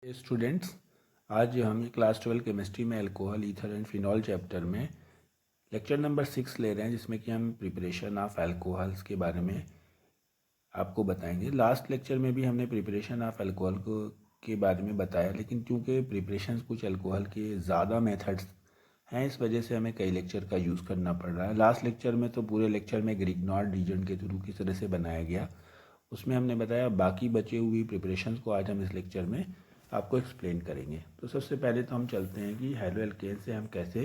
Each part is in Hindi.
स्टूडेंट्स, आज हम क्लास 12 केमिस्ट्री में alcohol, ether and phenol chapter में लेक्चर नंबर 6 ले रहे हैं, जिसमें कि हम प्रिपरेशन ऑफ अल्कोहल्स के बारे में आपको बताएंगे। लास्ट लेक्चर में भी हमने प्रिपरेशन ऑफ अल्कोहल को के बारे में बताया, लेकिन क्योंकि प्रिपरेशन कुछ अल्कोहल के ज़्यादा मेथड्स हैं, इस वजह से हमें कई लेक्चर का यूज़ करना पड़ रहा है। लास्ट लेक्चर में तो पूरे लेक्चर में ग्रिग्नॉर्ड रीजन के थ्रू किस तरह से बनाया गया, उसमें हमने बताया। बाकी बचे हुई प्रिपरेशन को आज हम इस लेक्चर में आपको एक्सप्लेन करेंगे। तो सबसे पहले तो हम चलते हैं कि हैलो एल्केन से हम कैसे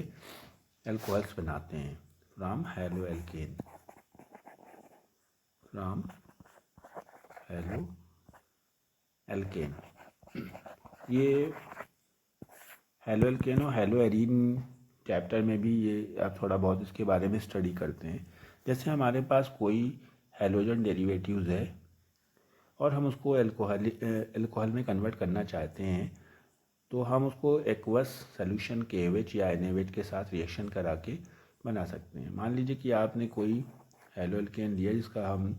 अल्कोहल्स बनाते हैं। From haloalkane, from haloalkane. ये हैलो एल्केन और हैलो एरीन चैप्टर में भी ये आप थोड़ा बहुत इसके बारे में स्टडी करते हैं। जैसे हमारे पास कोई हैलोजन डेरिवेटिव्स है और हम उसको अल्कोहल में कन्वर्ट करना चाहते हैं, तो हम उसको एक्वस सोल्यूशन KOH या NaOH के साथ रिएक्शन करा के बना सकते हैं। मान लीजिए कि आपने कोई हैलो एल्केन लिया जिसका हम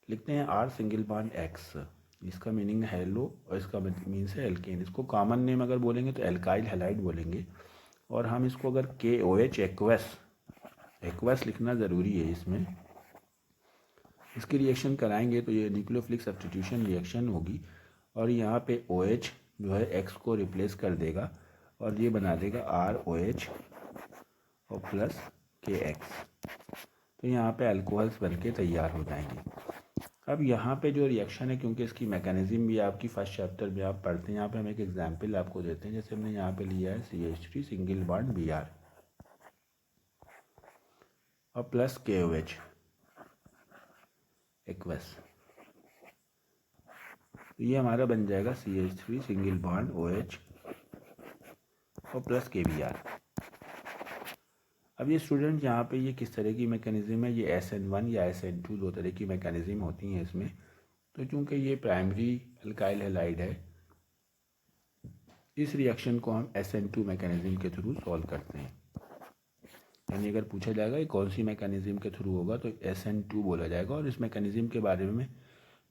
लिखते हैं R सिंगल बॉन्ड X, इसका मीनिंग है हैलो और इसका मीन्स है एल्केन। इसको कॉमन नेम अगर बोलेंगे तो एल्काइल हैलाइड बोलेंगे, और हम इसको अगर KOH एक्वस लिखना ज़रूरी है। इसमें इसकी रिएक्शन कराएंगे तो ये न्यूक्लियोफिलिक सब्स्टिट्यूशन रिएक्शन होगी, और यहाँ पे OH जो है X को रिप्लेस कर देगा और ये बना देगा ROH और प्लस KX। तो यहाँ पे अल्कोहल्स बनके तैयार हो जाएंगे। अब यहाँ पे जो रिएक्शन है, क्योंकि इसकी मैकेनिज्म भी आपकी फर्स्ट चैप्टर में आप पढ़ते हैं, यहाँ पे हम एक एग्जाम्पल आपको देते हैं। जैसे हमने यहाँ पे लिया है CH3 सिंगल बॉन्ड Br और प्लस KOH एक्वस, तो ये हमारा बन जाएगा CH3 सिंगल बॉन्ड OH और प्लस KBr। अब ये स्टूडेंट यहाँ पे ये किस तरह की मैकेनिज्म है, ये SN1 या SN2 दो तरह की मैकेनिज्म होती हैं इसमें। तो चूँकि ये प्राइमरी अल्काइल हैलाइड है, इस रिएक्शन को हम SN2 मैकेनिज्म के थ्रू सॉल्व करते हैं। यानी अगर पूछा जाएगा ये कौन सी मैकेनिज्म के थ्रू होगा तो SN2 बोला जाएगा। और इस मैकेनिज्म के बारे में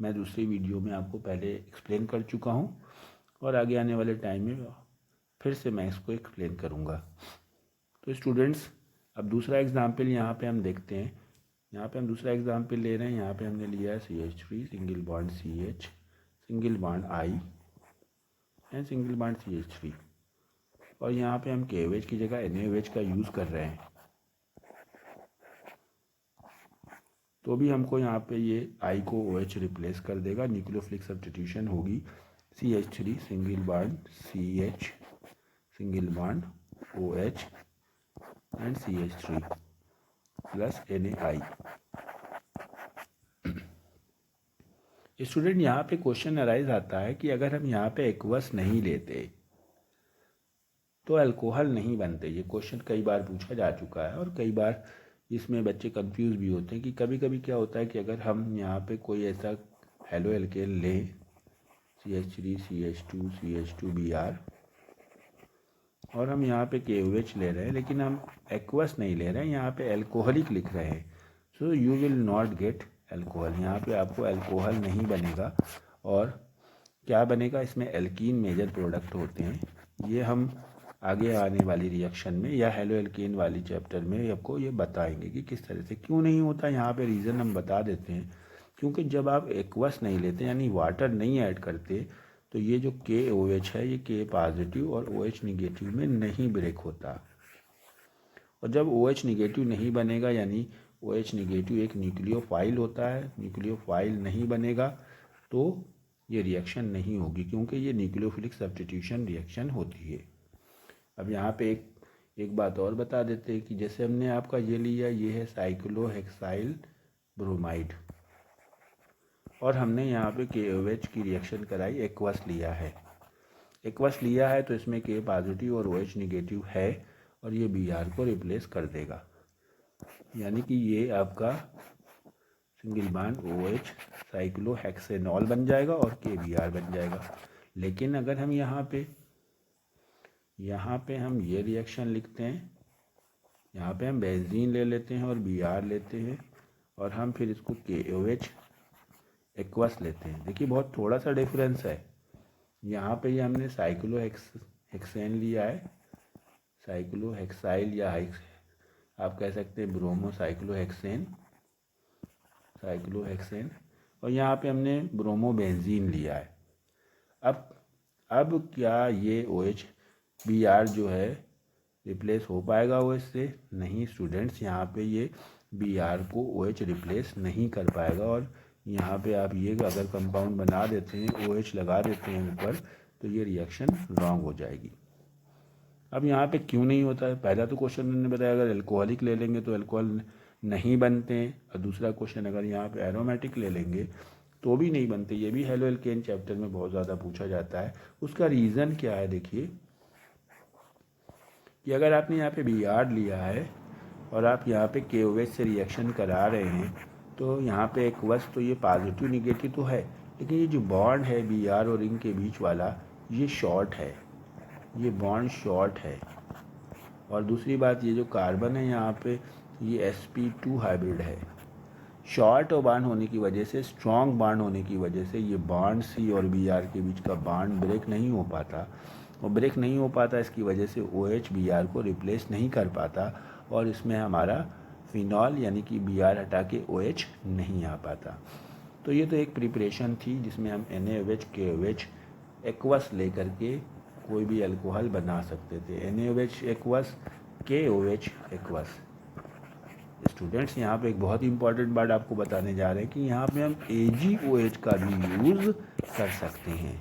मैं दूसरी वीडियो में आपको पहले एक्सप्लेन कर चुका हूँ, और आगे आने वाले टाइम में फिर से मैं इसको एक्सप्लेन करूँगा। तो स्टूडेंट्स, अब दूसरा एग्जाम्पल यहाँ पे हम देखते हैं। यहाँ पे हम दूसरा एग्जाम्पल ले रहे हैं। यहाँ पे हमने लिया है CH3 single bond CH single bond I and single bond CH3, और यहाँ पे हम KOH की जगह NaOH का यूज़ कर रहे हैं। तो भी हमको यहाँ पे ये I को OH रिप्लेस कर देगा, न्यूक्लियोफिलिक सब्स्टिट्यूशन होगी। CH3 single bond CH single bond OH and CH3 plus NaI। Student, यहाँ पे क्वेश्चन अराइज आता है कि अगर हम यहाँ पे एक्वस नहीं लेते तो अल्कोहल नहीं बनते। ये क्वेश्चन कई बार पूछा जा चुका है, और कई बार इसमें बच्चे कंफ्यूज भी होते हैं कि कभी कभी क्या होता है कि अगर हम यहाँ पे कोई ऐसा हैलो एल्केन लें CH3 CH2 CH2 Br, और हम यहाँ पे KOH ले रहे हैं लेकिन हम एक्वस नहीं ले रहे हैं, यहाँ पे अल्कोहलिक लिख रहे हैं, so you will not gate alcohol. यहाँ पे आपको अल्कोहल नहीं बनेगा। और क्या बनेगा, इसमें एल्कीन मेजर प्रोडक्ट होते हैं। ये हम आगे आने वाली रिएक्शन में या हैलो एल्केन वाली चैप्टर में आपको ये बताएंगे कि किस तरह से क्यों नहीं होता। यहाँ पे रीज़न हम बता देते हैं, क्योंकि जब आप एक्वस नहीं लेते यानी वाटर नहीं ऐड करते, तो ये जो KOH है ये K पॉजिटिव और OH निगेटिव में नहीं ब्रेक होता। और जब OH निगेटिव नहीं बनेगा, यानी OH निगेटिव एक न्यूक्लियोफाइल होता है, न्यूक्लियोफाइल नहीं बनेगा तो ये रिएक्शन नहीं होगी, क्योंकि ये न्यूक्लियोफिलिक सब्स्टिट्यूशन रिएक्शन होती है। अब यहाँ पे एक बात और बता देते हैं कि जैसे हमने आपका ये लिया, ये है साइक्लोहेक्साइल ब्रोमाइड, और हमने यहाँ पे KOH की रिएक्शन कराई, एक्वस लिया है। एक्वस लिया है तो इसमें K पॉजिटिव और OH निगेटिव है, और ये Br को रिप्लेस कर देगा, यानी कि ये आपका सिंगल बॉन्ड OH साइक्लोहेक्सेनॉल बन जाएगा और KBr बन जाएगा। लेकिन अगर हम यहाँ पे हम ये रिएक्शन लिखते हैं, यहाँ पे हम बेंजीन ले लेते हैं और Br लेते हैं, और हम फिर इसको KOH एक्वस लेते हैं। देखिए बहुत थोड़ा सा डिफरेंस है। यहाँ पे ये हमने साइक्लोहेक्सेन लिया है, साइक्लोहेक्साइल या आप कह सकते हैं ब्रोमो साइक्लोहेक्सेन, और यहाँ पे हमने ब्रोमोबेंजीन लिया है। अब क्या ये OH Br जो है रिप्लेस हो पाएगा OH से? नहीं स्टूडेंट्स, यहाँ पे ये Br को OH रिप्लेस नहीं कर पाएगा। और यहाँ पे आप ये अगर कंपाउंड बना देते हैं, OH लगा देते हैं ऊपर, तो ये रिएक्शन रॉन्ग हो जाएगी। अब यहाँ पे क्यों नहीं होता है? पहला तो क्वेश्चन मैंने बताया अगर एल्कोहलिक ले लेंगे तो एल्कोहल नहीं बनते हैं, और दूसरा क्वेश्चन अगर यहाँ पे एरोमेटिक ले लेंगे तो भी नहीं बनते। ये भी हेलो एल्केन चैप्टर में बहुत ज़्यादा पूछा जाता है। उसका रीज़न क्या है? देखिए कि अगर आपने यहाँ पे Br लिया है और आप यहाँ पे KOH से रिएक्शन करा रहे हैं, तो यहाँ पे एक वस्तु तो ये पॉजिटिव निगेटिव तो है, लेकिन ये जो बॉन्ड है Br और रिंग के बीच वाला, ये शॉर्ट है, ये बॉन्ड शॉर्ट है। और दूसरी बात, ये जो कार्बन है यहाँ पे, ये sp2 हाइब्रिड है। शॉर्ट और बॉन्ड होने की वजह से, स्ट्रॉन्ग बॉन्ड होने की वजह से ये बॉन्ड C और Br के बीच का बॉन्ड ब्रेक नहीं हो पाता, और ब्रेक नहीं हो पाता इसकी वजह से OH Br को रिप्लेस नहीं कर पाता, और इसमें हमारा फिनॉल यानी कि Br हटा के OH नहीं आ पाता। तो ये तो एक प्रिपरेशन थी जिसमें हम NaOH KOH एक्वस लेकर के कोई भी अल्कोहल बना सकते थे। NaOH aqueous, KOH aqueous. Students यहाँ पे एक बहुत ही इंपॉर्टेंट बात आपको बताने जा रहे हैं कि यहाँ पे हम AgOH का भी यूज़ कर सकते हैं।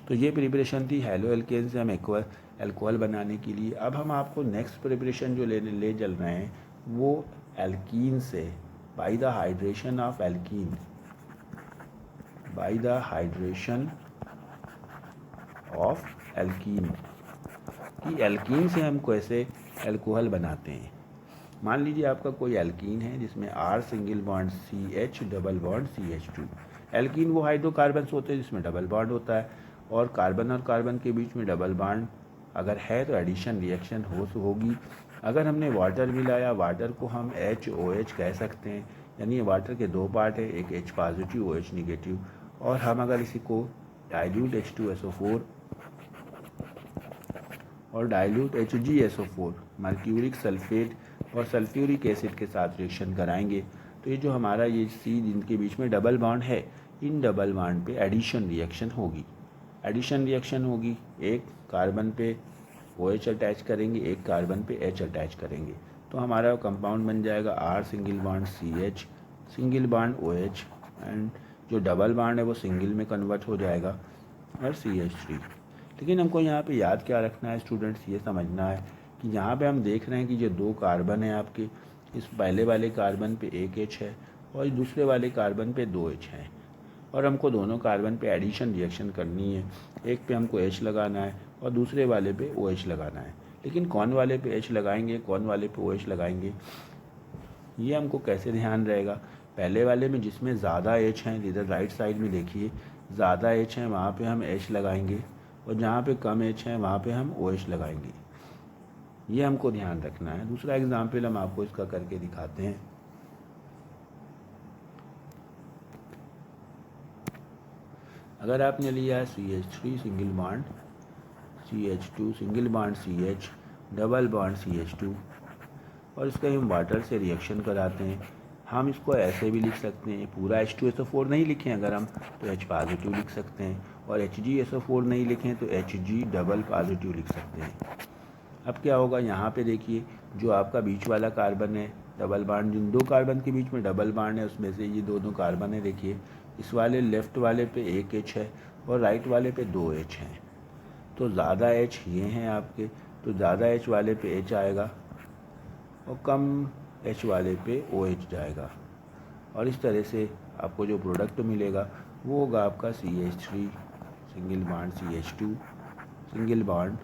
तो ये प्रिपरेशन थी हेलो एल्केन से हम अल्कोहल बनाने के लिए। अब हम आपको नेक्स्ट प्रिपरेशन जो ले चल रहे हैं वो एल्कीन से, by the hydration of alkene, by the hydration of alkene, कि एल्कीन से हम कैसे अल्कोहल बनाते हैं। मान लीजिए आपका कोई एल्कीन है जिसमें R single bond CH double bond CH2। Alkene वो हाइड्रोकार्बन्स होते हैं जिसमें डबल बॉन्ड होता है, और कार्बन के बीच में डबल बॉन्ड अगर है तो एडिशन रिएक्शन होगी। अगर हमने वाटर मिलाया, वाटर को हम HOH कह सकते हैं, यानी वाटर के दो पार्ट है, एक H पॉजिटिव OH निगेटिव। और हम अगर इसी को डाइल्यूट H2SO4 और डाइल्यूट HgSO4 मर्क्यूरिक सल्फेट और सल्फ्यूरिक एसिड के साथ रिएक्शन कराएंगे, तो ये जो हमारा ये C जिनके बीच में डबल बॉन्ड है, इन डबल बॉन्ड पे एडिशन रिएक्शन होगी। एडिशन रिएक्शन होगी, एक कार्बन पे OH अटैच करेंगे, एक कार्बन पे H अटैच करेंगे, तो हमारा कंपाउंड बन जाएगा R single bond CH single bond OH, and जो डबल बॉन्ड है वो सिंगल में कन्वर्ट हो जाएगा और CH3। लेकिन हमको यहाँ पे याद क्या रखना है स्टूडेंट्स, ये समझना है कि यहाँ पे हम देख रहे हैं कि जो दो कार्बन है आपके, इस पहले वाले कार्बन पे एक H है और दूसरे वाले कार्बन पे 2 H हैं, और हमको दोनों कार्बन पे एडिशन रिएक्शन करनी है। एक पे हमको H लगाना है और दूसरे वाले पे OH लगाना है। लेकिन कौन वाले पे H लगाएंगे, कौन वाले पे OH लगाएंगे, ये हमको कैसे ध्यान रहेगा। पहले वाले में जिसमें ज़्यादा H हैं, इधर राइट साइड में देखिए ज़्यादा H हैं, वहाँ पे हम H लगाएंगे, और जहाँ पे कम H हैं वहाँ पे हम OH लगाएंगे। ये हमको ध्यान रखना है। दूसरा एग्जाम्पल हम आपको इसका करके दिखाते हैं। अगर आपने लिया है CH3 single bond CH2 single bond CH double bond CH2, और इसका हम वाटर से रिएक्शन कराते हैं। हम इसको ऐसे भी लिख सकते हैं, पूरा H2SO4 नहीं लिखें अगर हम तो H पॉजिटिव लिख सकते हैं, और HgSO4 नहीं लिखें तो Hg डबल पॉजिटिव लिख सकते हैं। अब क्या होगा, यहाँ पे देखिए जो आपका बीच वाला कार्बन है डबल बॉन्ड, जिन दो कार्बन के बीच में डबल बॉन्ड है उसमें से ये दोनों कार्बन है, देखिए इस वाले लेफ़्ट वाले पे एक H है और राइट वाले पे 2 H हैं, तो ज़्यादा H ये हैं आपके, तो ज़्यादा H वाले पे H आएगा और कम H वाले पे OH जाएगा, और इस तरह से आपको जो प्रोडक्ट मिलेगा वो होगा आपका CH3 single bond CH2 single bond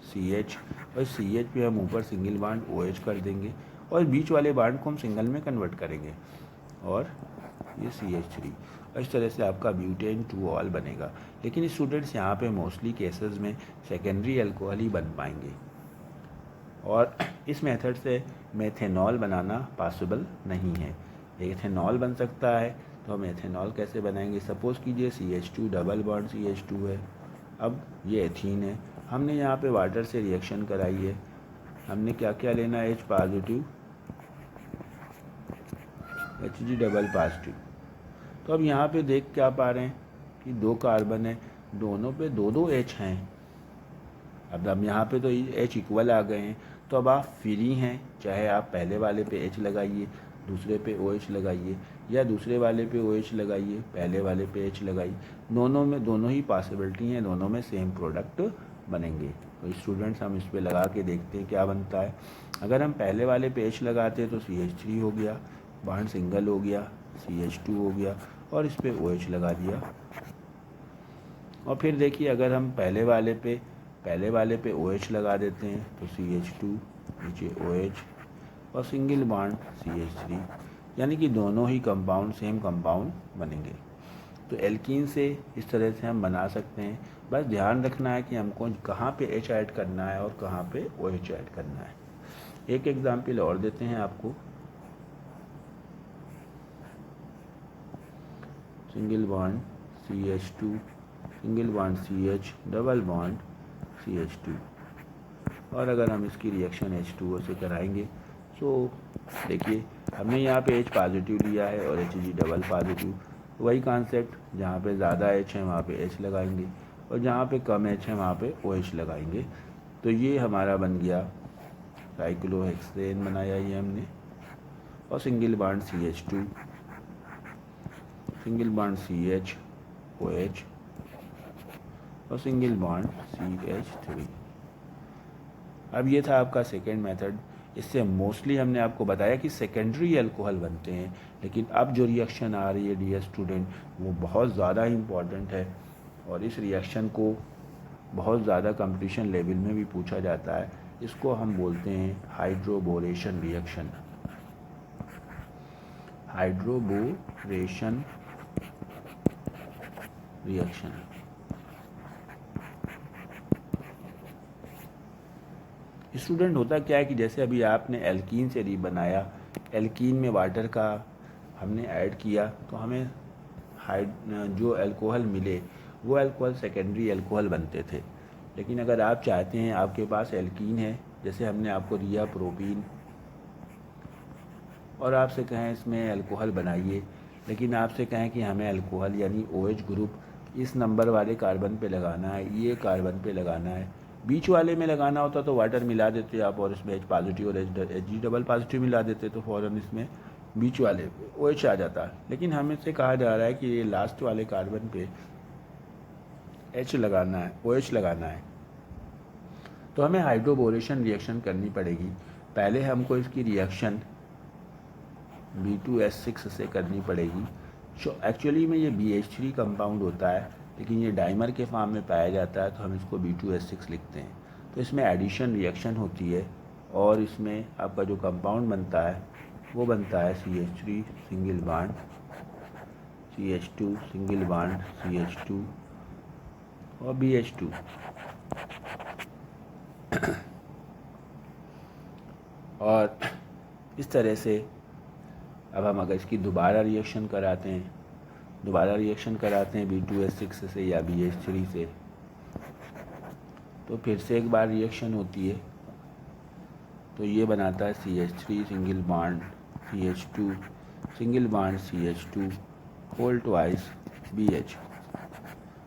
CH, और CH पे हम ऊपर सिंगल बॉन्ड OH कर देंगे और बीच वाले बॉन्ड को हम सिंगल में कन्वर्ट करेंगे, और ये CH3, और इस तरह से आपका ब्यूटेन 2 ऑल बनेगा। लेकिन स्टूडेंट्स यहाँ पे मोस्टली केसेस में सेकेंडरी अल्कोहल ही बन पाएंगे, और इस मेथड से मेथेनॉल बनाना पॉसिबल नहीं है। एथेनॉल बन सकता है, तो हम एथेनॉल कैसे बनाएंगे। सपोज़ कीजिए CH2 डबल बॉन्ड CH2 है, अब ये एथीन है, हमने यहाँ पे वाटर से रिएक्शन कराई है, हमने क्या क्या लेना है, H positive Hg double positive. तो अब यहाँ पे देख क्या पा रहे हैं कि 2 कार्बन है, दोनों पे 2 H हैं। अब यहाँ पे तो H इक्वल आ गए हैं, तो अब आप फ्री हैं, चाहे आप पहले वाले पे H लगाइए, दूसरे पे OH लगाइए, या दूसरे वाले पे OH लगाइए, पहले वाले पे H लगाइए, दोनों में दोनों ही पॉसिबिलिटी हैं, दोनों में सेम प्रोडक्ट बनेंगे। तो स्टूडेंट्स हम इस पे लगा के देखते हैं क्या बनता है। अगर हम पहले वाले पे H लगाते हैं तो CH3 हो गया, बॉन्ड सिंगल हो गया, CH2 हो गया, और इस पे OH लगा दिया। और फिर देखिए अगर हम पहले वाले पे OH लगा देते हैं तो CH2 नीचे OH और सिंगल बॉन्ड CH3, यानी कि दोनों ही कंपाउंड सेम कंपाउंड बनेंगे। तो एल्कीन से इस तरह से हम बना सकते हैं। बस ध्यान रखना है कि हमको कहाँ पे H ऐड करना है और कहाँ पे OH ऐड करना है। एक एग्जाम्पल और देते हैं आपको। Single bond CH2 single bond CH double bond CH2, और अगर हम इसकी रिएक्शन H2O से कराएंगे तो देखिए हमने यहाँ पे H पॉजिटिव लिया है और Hg डबल पॉजिटिव, वही कॉन्सेप्ट, जहाँ पे ज़्यादा H है वहाँ पे H लगाएंगे और जहाँ पे कम H है वहाँ पे OH लगाएंगे। तो ये हमारा बन गया साइक्लोहेक्सेन बनाया ये हमने, और single bond CH2 single bond CH OH और सिंगल बॉन्ड CH3। अब ये था आपका सेकेंड मेथड। इससे मोस्टली हमने आपको बताया कि सेकेंडरी अल्कोहल बनते हैं, लेकिन अब जो रिएक्शन आ रही है डियर स्टूडेंट वो बहुत ज़्यादा इम्पॉर्टेंट है, और इस रिएक्शन को बहुत ज़्यादा कंपटीशन लेवल में भी पूछा जाता है। इसको हम बोलते हैं hydroboration reaction. Hydroboration reaction. Student होता क्या है कि जैसे अभी आपने एल्कीन से बनाया, एल्कीन में वाटर का हमने ऐड किया तो हमें जो अल्कोहल मिले वो अल्कोहल सेकेंडरी अल्कोहल बनते थे। लेकिन अगर आप चाहते हैं, आपके पास एल्कीन है, जैसे हमने आपको दिया प्रोपीन, और आपसे कहें इसमें अल्कोहल बनाइए, लेकिन आपसे कहें कि हमें अल्कोहल यानी OH ग्रुप इस नंबर वाले कार्बन पे लगाना है, ये कार्बन पे लगाना है, बीच वाले में लगाना होता तो वाटर मिला देते आप और इसमें H पॉजिटिव और Hg डबल पॉजिटिव मिला देते तो फ़ौरन इसमें बीच वाले पे OH आ जाता। लेकिन हमें से कहा जा रहा है कि ये लास्ट वाले कार्बन पे H लगाना है, OH लगाना है, तो हमें हाइड्रोबोरेशन रिएक्शन करनी पड़ेगी। पहले हमको इसकी रिएक्शन B2S6 से करनी पड़ेगी। जो एक्चुअली में ये BH3 कंपाउंड होता है, लेकिन ये डाइमर के फॉर्म में पाया जाता है तो हम इसको B2S6 लिखते हैं। तो इसमें एडिशन रिएक्शन होती है और इसमें आपका जो कंपाउंड बनता है वो बनता है CH3 single bond CH2 single bond CH2 और BH2। और इस तरह से अब हम अगर इसकी दोबारा रिएक्शन कराते हैं B2S6 से या BH3 से, तो फिर से एक बार रिएक्शन होती है। तो ये बनाता है CH3 single bond CH2 single bond CH2 whole twice BH।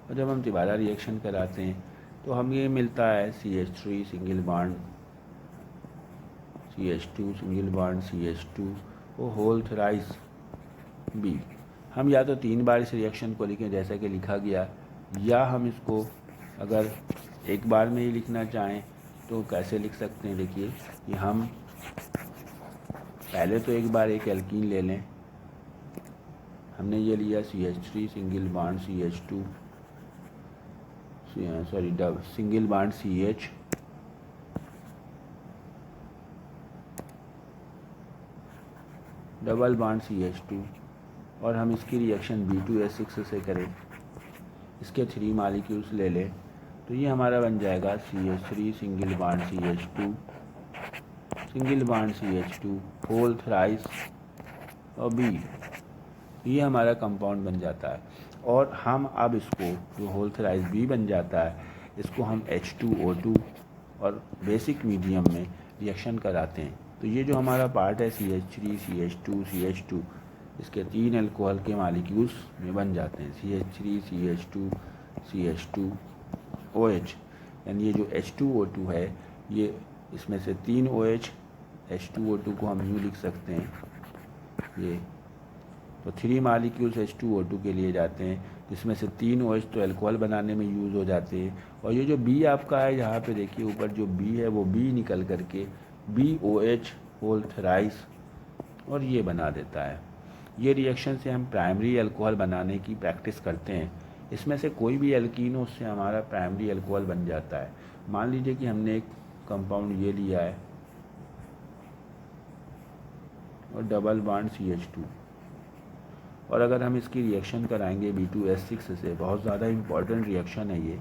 और जब हम दोबारा रिएक्शन कराते हैं तो हम ये मिलता है CH3 single bond CH2 single bond CH2 वो होल थ्राइस B। हम या तो 3 बार इस रिएक्शन को लिखें जैसा कि लिखा गया, या हम इसको अगर एक बार में ही लिखना चाहें तो कैसे लिख सकते हैं। देखिए कि हम पहले तो एक बार एक एल्कीन ले लें। हमने ये लिया CH3 single bond CH2 single bond CH double bond CH2, और हम इसकी रिएक्शन B2S6 से करें, इसके 3 मॉलिक्यूल्स ले लें, तो ये हमारा बन जाएगा CH3 single bond CH2 single bond CH2 whole thrice और B। ये हमारा कंपाउंड बन जाता है। और हम अब इसको जो होल थराइज B बन जाता है, इसको हम H2O2 और बेसिक मीडियम में रिएक्शन कराते हैं। तो ये जो हमारा पार्ट है CH3 CH2 CH2, इसके 3 अल्कोहल के मालिक्यूल्स में बन जाते हैं, CH3 CH2 CH2 OH। यानी ये जो H2O2 है, ये इसमें से 3 OH, H2O2 को हम यूँ लिख सकते हैं ये, तो 3 मालिक्यूल्स H2O2 के लिए जाते हैं, जिसमें से 3 OH तो अल्कोहल बनाने में यूज़ हो जाते हैं। और ये जो B आपका है, यहाँ पे देखिए ऊपर जो B है वो B निकल करके BOH होल थराइस और ये बना देता है। ये रिएक्शन से हम प्राइमरी अल्कोहल बनाने की प्रैक्टिस करते हैं। इसमें से कोई भी एल्कीन हो, उससे हमारा प्राइमरी अल्कोहल बन जाता है। मान लीजिए कि हमने एक कंपाउंड ये लिया है और डबल बॉन्ड CH2, और अगर हम इसकी रिएक्शन कराएंगे B2S6 से, बहुत ज़्यादा इम्पॉर्टेंट रिएक्शन है ये,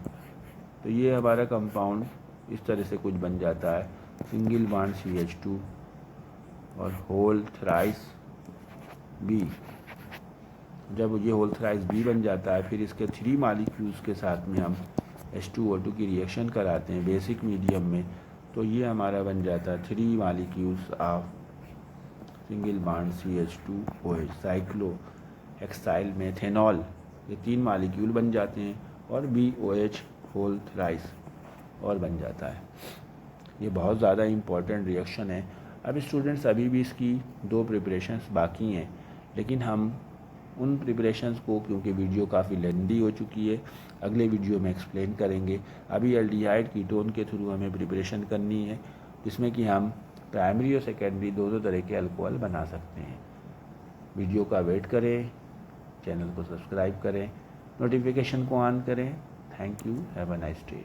तो ये हमारा कंपाउंड इस तरह से कुछ बन जाता है, सिंगल बॉन्ड CH2 और होल थराइस B। जब ये होल थराइस B बन जाता है, फिर इसके 3 मालिक्यूल्स के साथ में हम H2O2 की रिएक्शन कराते हैं बेसिक मीडियम में, तो ये हमारा बन जाता है 3 molecules of single bond CH2OH, cyclo hexyl methanol. ये 3 मालिक्यूल बन जाते हैं और BOH होल थराइस और बन जाता है। ये बहुत ज़्यादा इम्पॉर्टेंट रिएक्शन है। अब स्टूडेंट्स अभी भी इसकी 2 प्रिपरेशंस बाकी हैं, लेकिन हम उन प्रिपरेशंस को, क्योंकि वीडियो काफ़ी लेंदी हो चुकी है, अगले वीडियो में एक्सप्लेन करेंगे। अभी एल्डिहाइड कीटोन के थ्रू हमें प्रिपरेशन करनी है, जिसमें कि हम प्राइमरी और सेकेंडरी दोनों तरह के अल्कोहल बना सकते हैं। वीडियो का वेट करें, चैनल को सब्सक्राइब करें, नोटिफिकेशन को ऑन करें। Thank you, have a nice day.